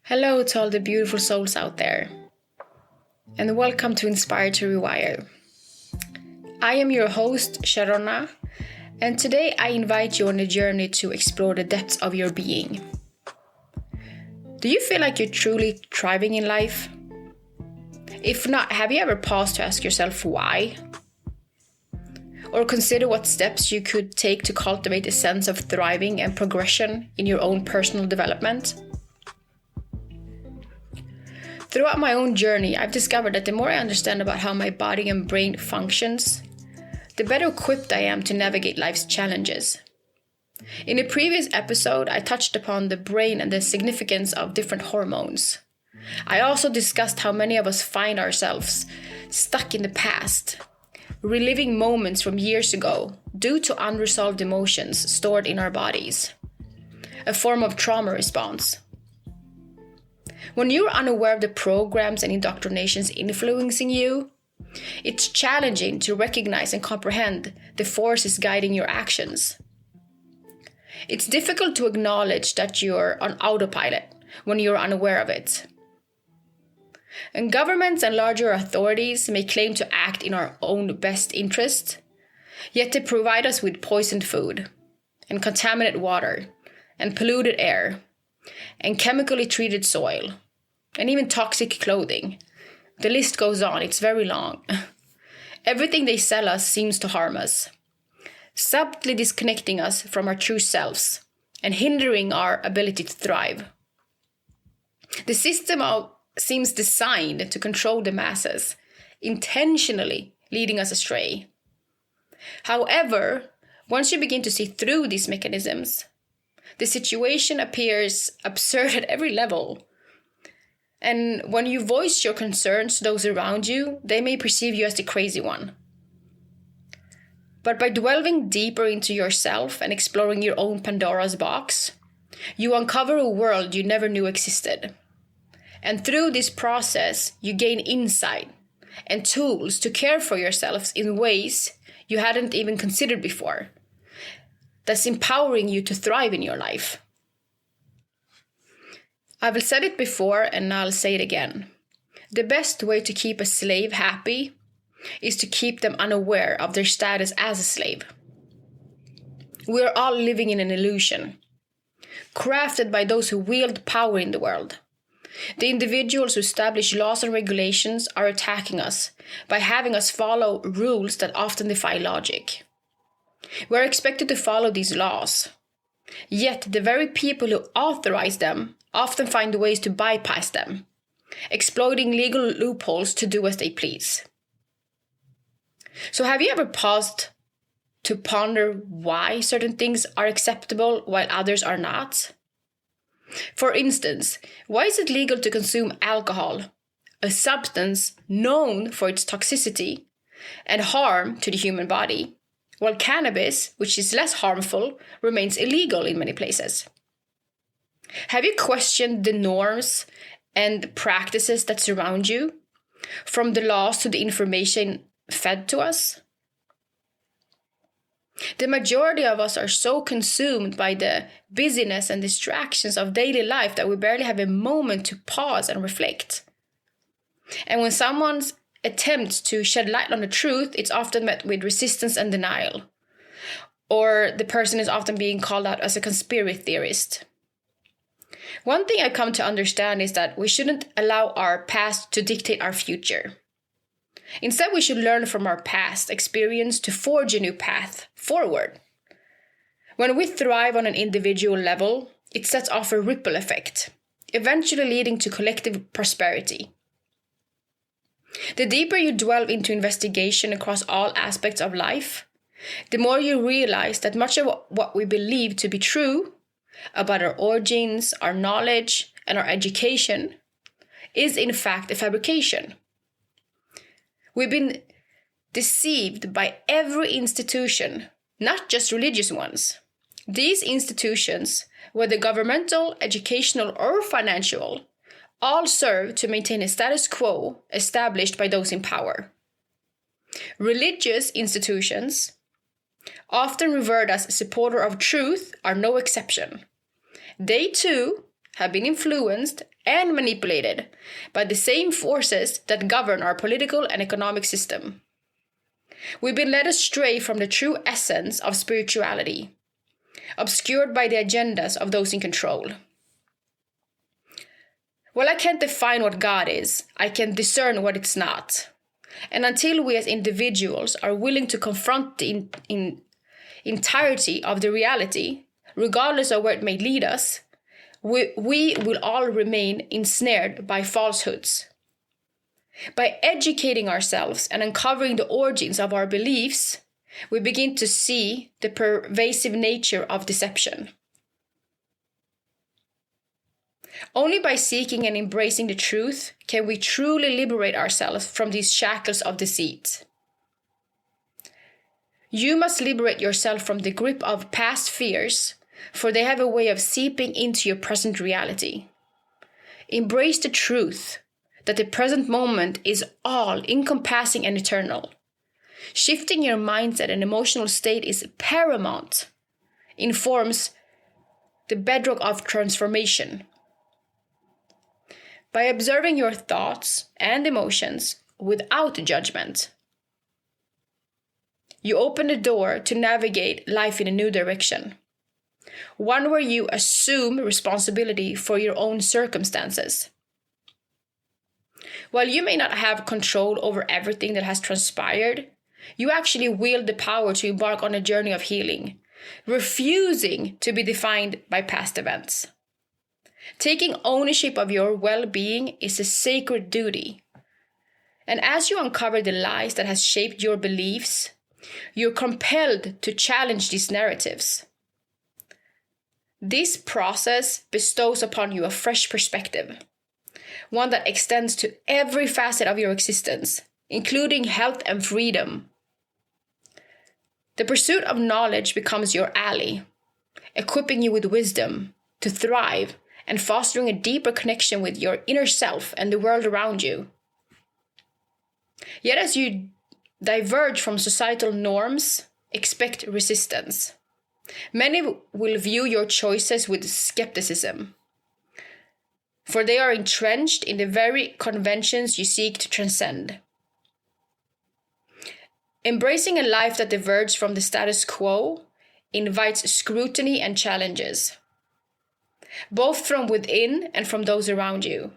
Hello to all the beautiful souls out there, and welcome to Inspire to Rewire. I am your host, Sharona, and today I invite you on a journey to explore the depths of your being. Do you feel like you're truly thriving in life? If not, have you ever paused to ask yourself why? Or consider what steps you could take to cultivate a sense of thriving and progression in your own personal development? Throughout my own journey, I've discovered that the more I understand about how my body and brain functions, the better equipped I am to navigate life's challenges. In a previous episode, I touched upon the brain and the significance of different hormones. I also discussed how many of us find ourselves stuck in the past, reliving moments from years ago due to unresolved emotions stored in our bodies, a form of trauma response. When you're unaware of the programs and indoctrinations influencing you, it's challenging to recognize and comprehend the forces guiding your actions. It's difficult to acknowledge that you're on autopilot when you're unaware of it. And governments and larger authorities may claim to act in our own best interest, yet they provide us with poisoned food, and contaminated water, and polluted air, and chemically treated soil, and even toxic clothing. The list goes on, it's very long. Everything they sell us seems to harm us, subtly disconnecting us from our true selves and hindering our ability to thrive. The system seems designed to control the masses, intentionally leading us astray. However, once you begin to see through these mechanisms, the situation appears absurd at every level. And when you voice your concerns to those around you, they may perceive you as the crazy one. But by delving deeper into yourself and exploring your own Pandora's box, you uncover a world you never knew existed. And through this process, you gain insight and tools to care for yourselves in ways you hadn't even considered before. That's empowering you to thrive in your life. I've said it before and I'll say it again. The best way to keep a slave happy is to keep them unaware of their status as a slave. We're all living in an illusion, crafted by those who wield power in the world. The individuals who establish laws and regulations are attacking us by having us follow rules that often defy logic. We're expected to follow these laws, yet the very people who authorize them often find ways to bypass them, exploiting legal loopholes to do as they please. So have you ever paused to ponder why certain things are acceptable while others are not? For instance, why is it legal to consume alcohol, a substance known for its toxicity and harm to the human body, while cannabis, which is less harmful, remains illegal in many places? Have you questioned the norms and practices that surround you, from the laws to the information fed to us? The majority of us are so consumed by the busyness and distractions of daily life that we barely have a moment to pause and reflect. And when someone attempts to shed light on the truth, it's often met with resistance and denial. Or the person is often being called out as a conspiracy theorist. One thing I come to understand is that we shouldn't allow our past to dictate our future. Instead, we should learn from our past experience to forge a new path forward. When we thrive on an individual level, it sets off a ripple effect, eventually leading to collective prosperity. The deeper you delve into investigation across all aspects of life, the more you realize that much of what we believe to be true about our origins, our knowledge, and our education is in fact a fabrication. We've been deceived by every institution, not just religious ones. These institutions, whether governmental, educational, or financial, all serve to maintain a status quo established by those in power. Religious institutions, often revered as supporter of truth, are no exception. They too have been influenced and manipulated by the same forces that govern our political and economic system. We've been led astray from the true essence of spirituality, obscured by the agendas of those in control. Well, I can't define what God is. I can discern what it's not. And until we as individuals are willing to confront the entirety of the reality, regardless of where it may lead us, we will all remain ensnared by falsehoods. By educating ourselves and uncovering the origins of our beliefs, we begin to see the pervasive nature of deception. Only by seeking and embracing the truth can we truly liberate ourselves from these shackles of deceit. You must liberate yourself from the grip of past fears, for they have a way of seeping into your present reality. Embrace the truth that the present moment is all encompassing and eternal. Shifting your mindset and emotional state is paramount, informs the bedrock of transformation. By observing your thoughts and emotions without judgment, you open the door to navigate life in a new direction, one where you assume responsibility for your own circumstances. While you may not have control over everything that has transpired, you actually wield the power to embark on a journey of healing, refusing to be defined by past events. Taking ownership of your well-being is a sacred duty. And as you uncover the lies that has shaped your beliefs, you're compelled to challenge these narratives. This process bestows upon you a fresh perspective, one that extends to every facet of your existence, including health and freedom. The pursuit of knowledge becomes your ally, equipping you with wisdom to thrive and fostering a deeper connection with your inner self and the world around you. Yet as you diverge from societal norms, expect resistance. Many will view your choices with skepticism, for they are entrenched in the very conventions you seek to transcend. Embracing a life that diverges from the status quo invites scrutiny and challenges, both from within and from those around you.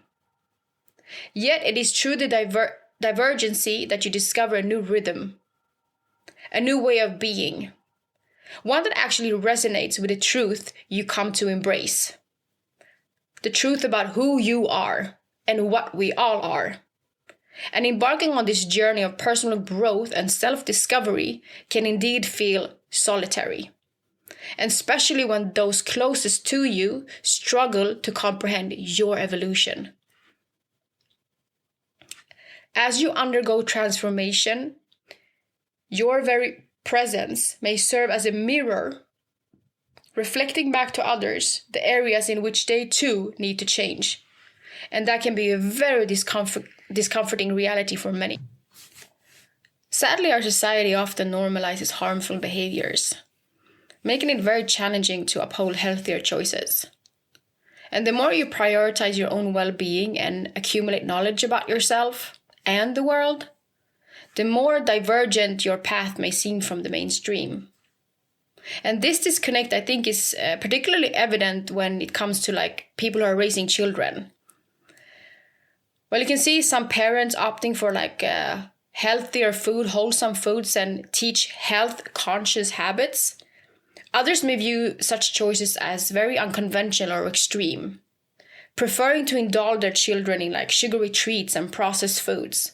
Yet it is through the divergency that you discover a new rhythm, a new way of being, one that actually resonates with the truth you come to embrace. The truth about who you are and what we all are. And embarking on this journey of personal growth and self-discovery can indeed feel solitary, and especially when those closest to you struggle to comprehend your evolution. As you undergo transformation, your very presence may serve as a mirror, reflecting back to others the areas in which they too need to change. And that can be a very discomforting reality for many. Sadly, our society often normalizes harmful behaviors, making it very challenging to uphold healthier choices. And the more you prioritize your own well-being and accumulate knowledge about yourself and the world, the more divergent your path may seem from the mainstream. And this disconnect, I think, is particularly evident when it comes to people who are raising children. Well, you can see some parents opting for healthier food, wholesome foods, and teach health-conscious habits. Others may view such choices as very unconventional or extreme, preferring to indulge their children in sugary treats and processed foods.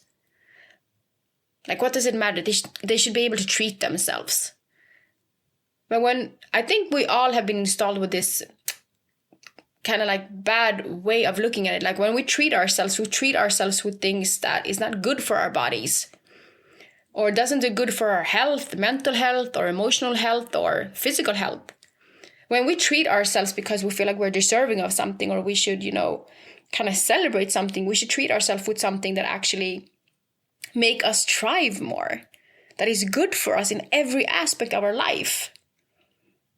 What does it matter? They should be able to treat themselves. But I think we all have been installed with this kind of bad way of looking at it. When we treat ourselves with things that is not good for our bodies, or doesn't do good for our health, mental health, or emotional health, or physical health. When we treat ourselves because we feel like we're deserving of something, or we should, kind of celebrate something, we should treat ourselves with something that actually make us thrive more, that is good for us in every aspect of our life.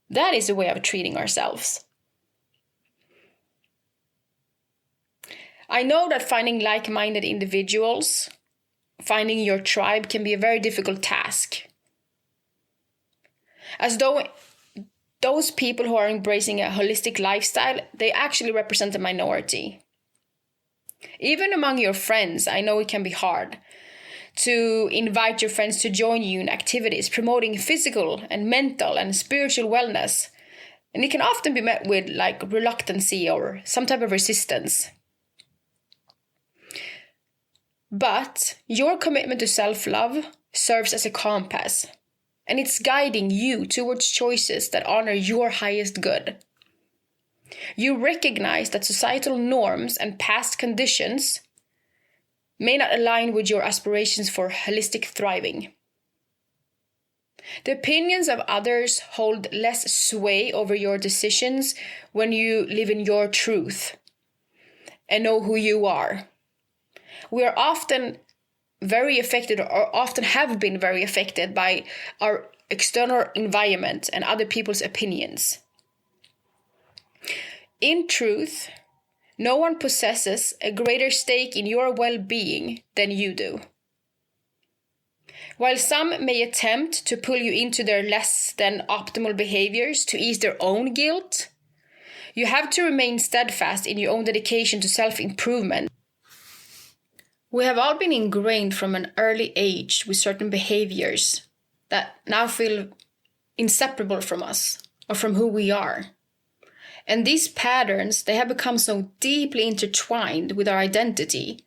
That is a way of treating ourselves. I know that finding like-minded individuals, finding your tribe, can be a very difficult task. As though those people who are embracing a holistic lifestyle, they actually represent a minority. Even among your friends, I know it can be hard to invite your friends to join you in activities promoting physical and mental and spiritual wellness. And it can often be met with reluctancy or some type of resistance. But your commitment to self-love serves as a compass, and it's guiding you towards choices that honor your highest good. You recognize that societal norms and past conditions may not align with your aspirations for holistic thriving. The opinions of others hold less sway over your decisions when you live in your truth and know who you are. We are often very affected, or often have been very affected, by our external environment and other people's opinions. In truth, no one possesses a greater stake in your well-being than you do. While some may attempt to pull you into their less than optimal behaviors to ease their own guilt, you have to remain steadfast in your own dedication to self-improvement. We have all been ingrained from an early age with certain behaviors that now feel inseparable from us or from who we are. And these patterns, they have become so deeply intertwined with our identity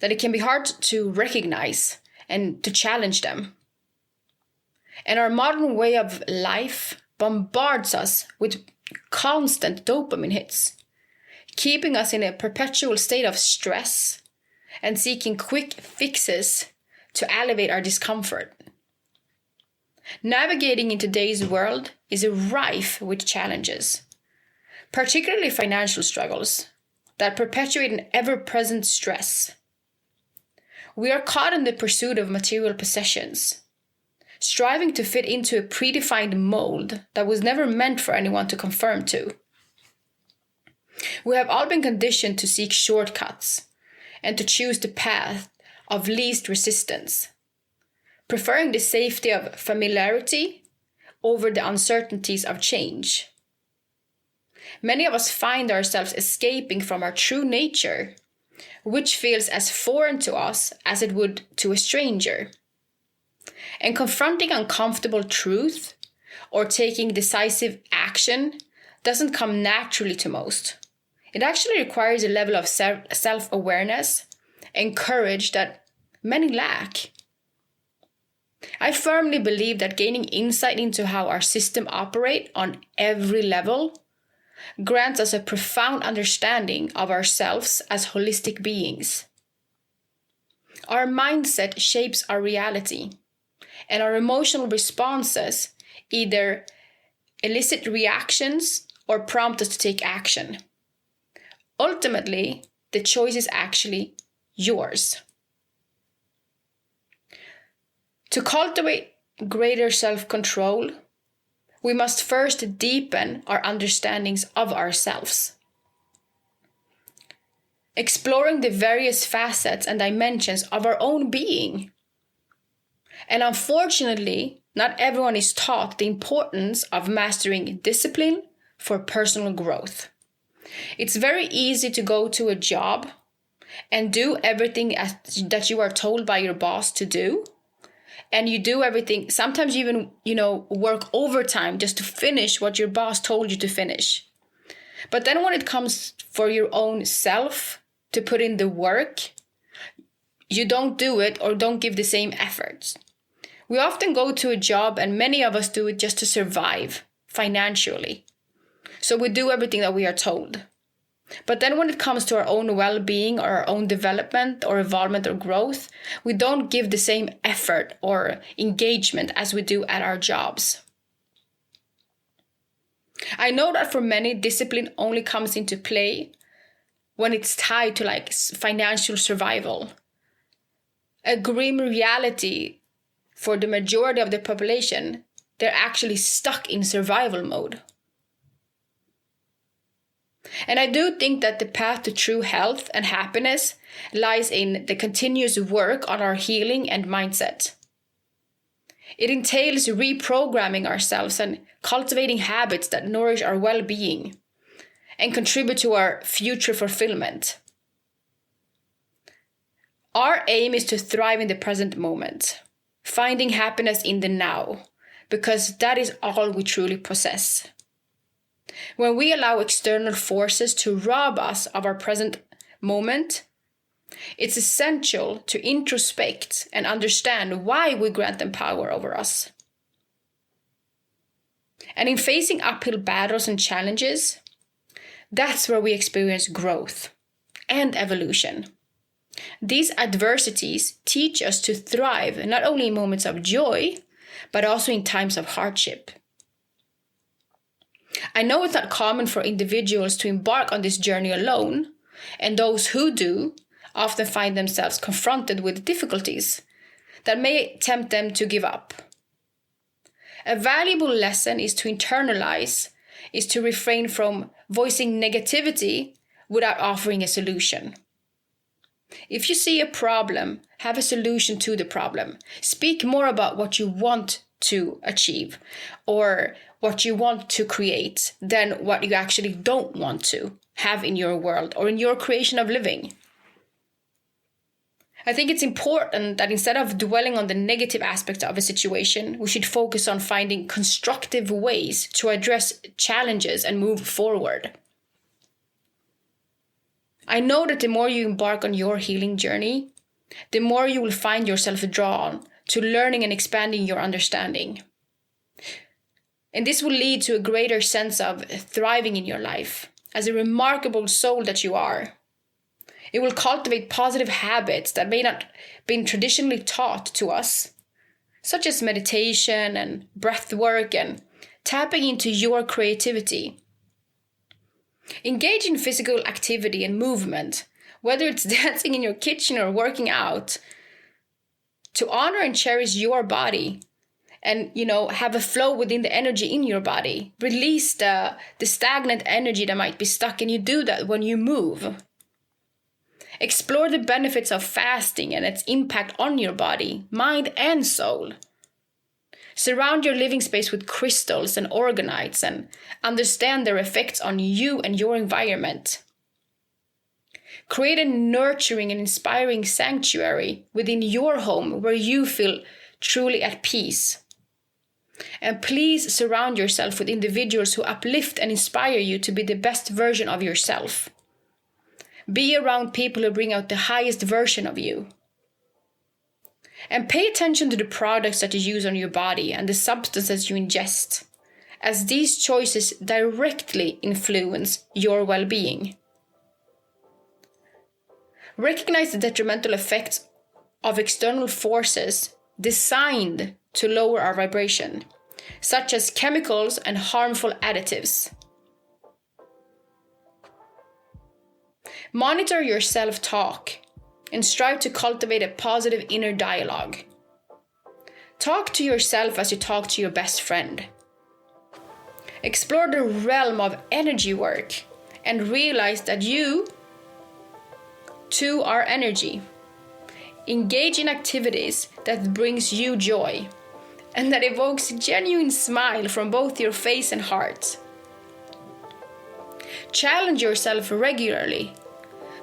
that it can be hard to recognize and to challenge them. And our modern way of life bombards us with constant dopamine hits, keeping us in a perpetual state of stress and seeking quick fixes to elevate our discomfort. Navigating in today's world is rife with challenges, particularly financial struggles that perpetuate an ever-present stress. We are caught in the pursuit of material possessions, striving to fit into a predefined mold that was never meant for anyone to conform to. We have all been conditioned to seek shortcuts and to choose the path of least resistance, preferring the safety of familiarity over the uncertainties of change. Many of us find ourselves escaping from our true nature, which feels as foreign to us as it would to a stranger. And confronting uncomfortable truth or taking decisive action doesn't come naturally to most. It actually requires a level of self-awareness and courage that many lack. I firmly believe that gaining insight into how our system operates on every level grants us a profound understanding of ourselves as holistic beings. Our mindset shapes our reality, and our emotional responses either elicit reactions or prompt us to take action. Ultimately, the choice is actually yours. To cultivate greater self-control, we must first deepen our understandings of ourselves. Exploring the various facets and dimensions of our own being. And unfortunately, not everyone is taught the importance of mastering discipline for personal growth. It's very easy to go to a job and do everything that you are told by your boss to do. And you do everything, sometimes you even, work overtime just to finish what your boss told you to finish. But then when it comes for your own self to put in the work, you don't do it or don't give the same efforts. We often go to a job, and many of us do it just to survive financially. So we do everything that we are told. But then when it comes to our own well-being or our own development or involvement or growth, we don't give the same effort or engagement as we do at our jobs. I know that for many, discipline only comes into play when it's tied to financial survival. A grim reality for the majority of the population, they're actually stuck in survival mode. And I do think that the path to true health and happiness lies in the continuous work on our healing and mindset. It entails reprogramming ourselves and cultivating habits that nourish our well-being and contribute to our future fulfillment. Our aim is to thrive in the present moment, finding happiness in the now, because that is all we truly possess. When we allow external forces to rob us of our present moment, it's essential to introspect and understand why we grant them power over us. And in facing uphill battles and challenges, that's where we experience growth and evolution. These adversities teach us to thrive not only in moments of joy, but also in times of hardship. I know it's not common for individuals to embark on this journey alone, and those who do often find themselves confronted with difficulties that may tempt them to give up. A valuable lesson is to internalize, is to refrain from voicing negativity without offering a solution. If you see a problem, have a solution to the problem. Speak more about what you want to achieve or what you want to create than what you actually don't want to have in your world or in your creation of living. I think it's important that instead of dwelling on the negative aspects of a situation, we should focus on finding constructive ways to address challenges and move forward. I know that the more you embark on your healing journey, the more you will find yourself drawn to learning and expanding your understanding. And this will lead to a greater sense of thriving in your life as a remarkable soul that you are. It will cultivate positive habits that may not have been traditionally taught to us, such as meditation and breath work and tapping into your creativity. Engage in physical activity and movement, whether it's dancing in your kitchen or working out, to honor and cherish your body and, have a flow within the energy in your body. Release the stagnant energy that might be stuck, and you do that when you move. Explore the benefits of fasting and its impact on your body, mind, and soul. Surround your living space with crystals and orgonites and understand their effects on you and your environment. Create a nurturing and inspiring sanctuary within your home where you feel truly at peace. And please surround yourself with individuals who uplift and inspire you to be the best version of yourself. Be around people who bring out the highest version of you. And pay attention to the products that you use on your body and the substances you ingest, as these choices directly influence your well-being. Recognize the detrimental effects of external forces designed to lower our vibration, such as chemicals and harmful additives. Monitor your self-talk and strive to cultivate a positive inner dialogue. Talk to yourself as you talk to your best friend. Explore the realm of energy work and realize that you, too, are energy. Engage in activities that brings you joy and that evokes a genuine smile from both your face and heart. Challenge yourself regularly,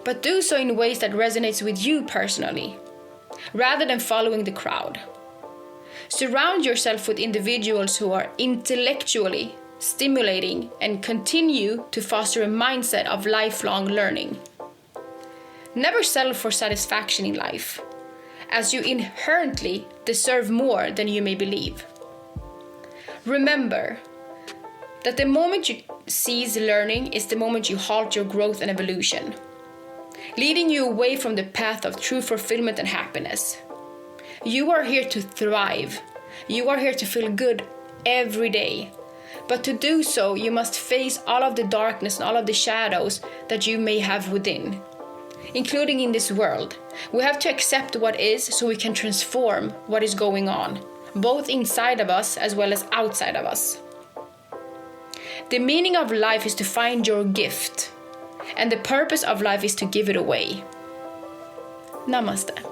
but do so in ways that resonates with you personally, rather than following the crowd. Surround yourself with individuals who are intellectually stimulating and continue to foster a mindset of lifelong learning. Never settle for satisfaction in life, as you inherently deserve more than you may believe. Remember that the moment you cease learning is the moment you halt your growth and evolution, leading you away from the path of true fulfillment and happiness. You are here to thrive. You are here to feel good every day. But to do so, you must face all of the darkness and all of the shadows that you may have within, including in this world. We have to accept what is so we can transform what is going on, both inside of us as well as outside of us. The meaning of life is to find your gift and the purpose of life is to give it away. Namaste.